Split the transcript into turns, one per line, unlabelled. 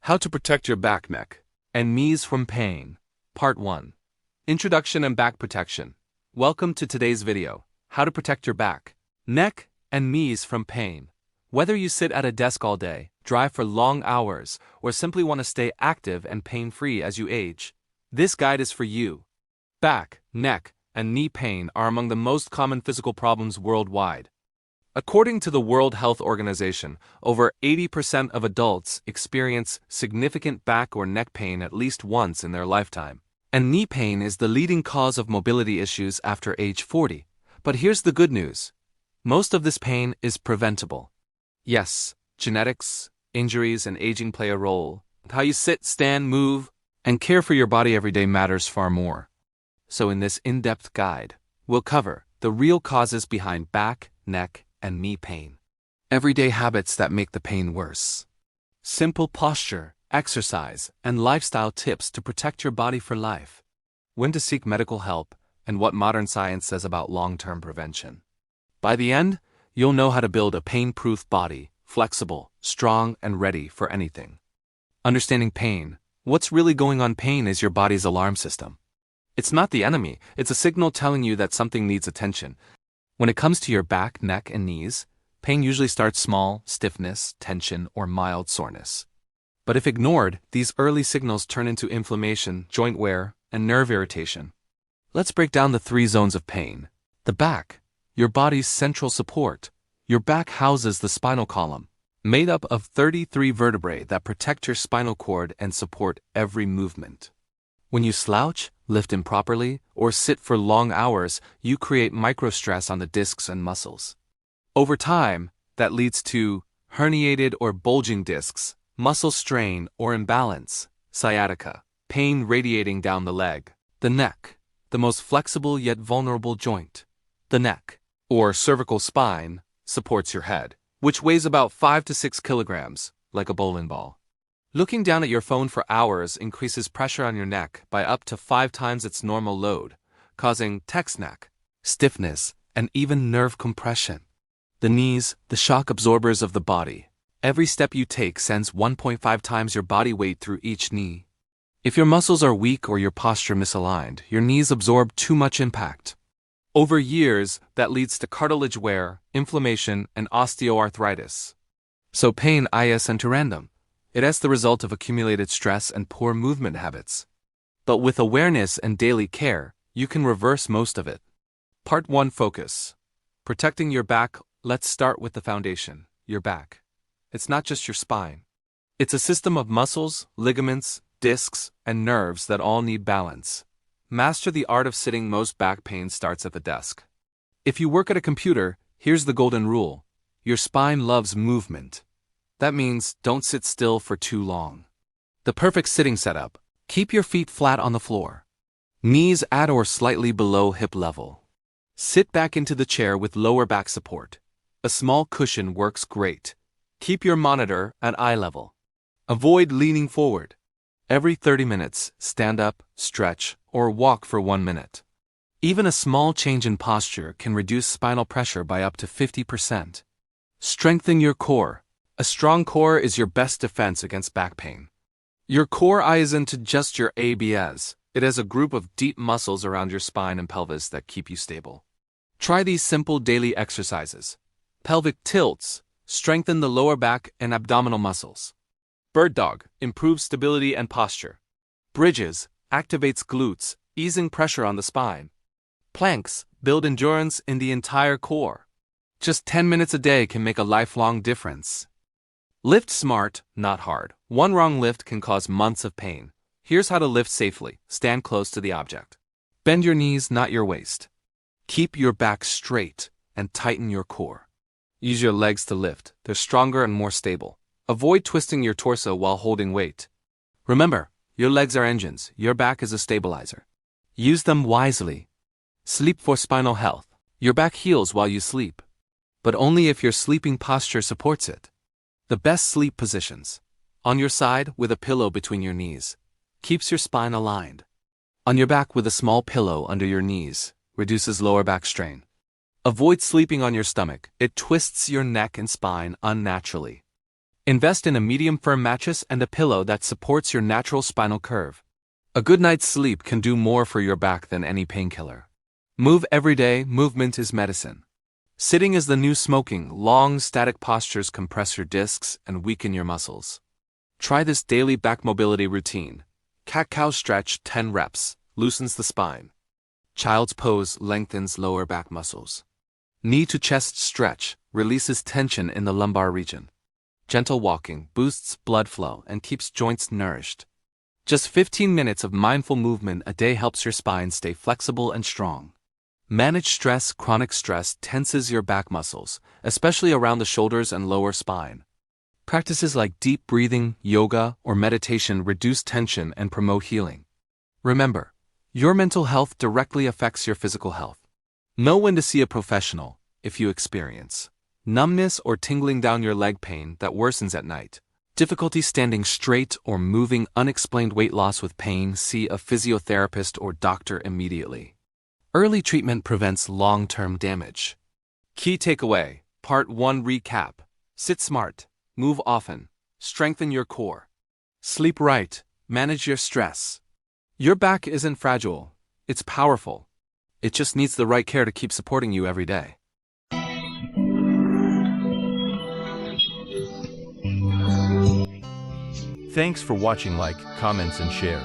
How to protect your back, neck, and knees from pain. Part 1. Introduction and back protection. Welcome to today's video. How to protect your back, neck, and knees from pain. Whether you sit at a desk all day, drive for long hours, or simply want to stay active and pain-free as you age, this guide is for you. Back, neck, and knee pain are among the most common physical problems worldwide. According to the World Health Organization, over 80% of adults experience significant back or neck pain at least once in their lifetime. And knee pain is the leading cause of mobility issues after age 40. But here's the good news. Most of this pain is preventable. Yes, genetics, injuries, and aging play a role. How you sit, stand, move, and care for your body every day matters far more. So in this in-depth guide, we'll cover the real causes behind back, neck, and knee pain. Everyday habits that make the pain worse. Simple posture, exercise, and lifestyle tips to protect your body for life. When to seek medical help, and what modern science says about long-term prevention. By the end, you'll know how to build a pain-proof body, flexible, strong, and ready for anything. Understanding pain. What's really going on? Pain is your body's alarm system. It's not the enemy, it's a signal telling you that something needs attention. When it comes to your back, neck, and knees, pain usually starts small, stiffness, tension, or mild soreness. But if ignored, these early signals turn into inflammation, joint wear, and nerve irritation. Let's break down the 3 zones of pain. The back, your body's central support. Your back houses the spinal column, made up of 33 vertebrae that protect your spinal cord and support every movement. When you slouch, lift improperly, or sit for long hours, you create microstress on the discs and muscles. Over time, that leads to herniated or bulging discs, muscle strain or imbalance, sciatica, pain radiating down the leg. The neck, the most flexible yet vulnerable joint. The neck, or cervical spine, supports your head, which weighs about 5 to 6 kilograms, like a bowling ball. Looking down at your phone for hours increases pressure on your neck by up to 5 times its normal load, causing text neck, stiffness, and even nerve compression. The knees, the shock absorbers of the body. Every step you take sends 1.5 times your body weight through each knee. If your muscles are weak or your posture misaligned, your knees absorb too much impact. Over years, that leads to cartilage wear, inflammation, and osteoarthritis. So pain isn't random. It is the result of accumulated stress and poor movement habits. But with awareness and daily care, you can reverse most of it. Part 1 Focus. Protecting your back. Let's start with the foundation, your back. It's not just your spine. It's a system of muscles, ligaments, discs, and nerves that all need balance. Master the art of sitting. Most back pain starts at the desk. If you work at a computer, here's the golden rule. Your spine loves movement. That means don't sit still for too long. The perfect sitting setup. Keep your feet flat on the floor. Knees at or slightly below hip level. Sit back into the chair with lower back support. A small cushion works great. Keep your monitor at eye level. Avoid leaning forward. Every 30 minutes, stand up, stretch, or walk for 1 minute. Even a small change in posture can reduce spinal pressure by up to 50%. Strengthen your core. A strong core is your best defense against back pain. Your core isn't just your abs, it is a group of deep muscles around your spine and pelvis that keep you stable. Try these simple daily exercises. Pelvic tilts, strengthen the lower back and abdominal muscles. Bird dog, improves stability and posture. Bridges, activates glutes, easing pressure on the spine. Planks, build endurance in the entire core. Just 10 minutes a day can make a lifelong difference. Lift smart, not hard. One wrong lift can cause months of pain. Here's how to lift safely. Stand close to the object. Bend your knees, not your waist. Keep your back straight and tighten your core. Use your legs to lift. They're stronger and more stable. Avoid twisting your torso while holding weight. Remember, your legs are engines. Your back is a stabilizer. Use them wisely. Sleep for spinal health. Your back heals while you sleep, but only if your sleeping posture supports it. The best sleep positions. On your side with a pillow between your knees. Keeps your spine aligned. On your back with a small pillow under your knees. Reduces lower back strain. Avoid sleeping on your stomach. It twists your neck and spine unnaturally. Invest in a medium firm mattress and a pillow that supports your natural spinal curve. A good night's sleep can do more for your back than any painkiller. Move every day, movement is medicine. Sitting is the new smoking. Long, static postures compress your discs and weaken your muscles. Try this daily back mobility routine. Cat-cow stretch 10 reps, loosens the spine. Child's pose lengthens lower back muscles. Knee to chest stretch, releases tension in the lumbar region. Gentle walking boosts blood flow and keeps joints nourished. Just 15 minutes of mindful movement a day helps your spine stay flexible and strong. Manage stress. Chronic stress tenses your back muscles, especially around the shoulders and lower spine. Practices like deep breathing, yoga, or meditation reduce tension and promote healing. Remember, your mental health directly affects your physical health. Know when to see a professional if you experience numbness or tingling down your leg, pain that worsens at night, difficulty standing straight, or moving, unexplained weight loss with pain, see a physiotherapist or doctor immediately. Early treatment prevents long-term damage. Key takeaway, Part 1 recap. Sit smart, move often, strengthen your core. Sleep right, manage your stress. Your back isn't fragile, it's powerful. It just needs the right care to keep supporting you every day.
Thanks for watching. Like, comments and share.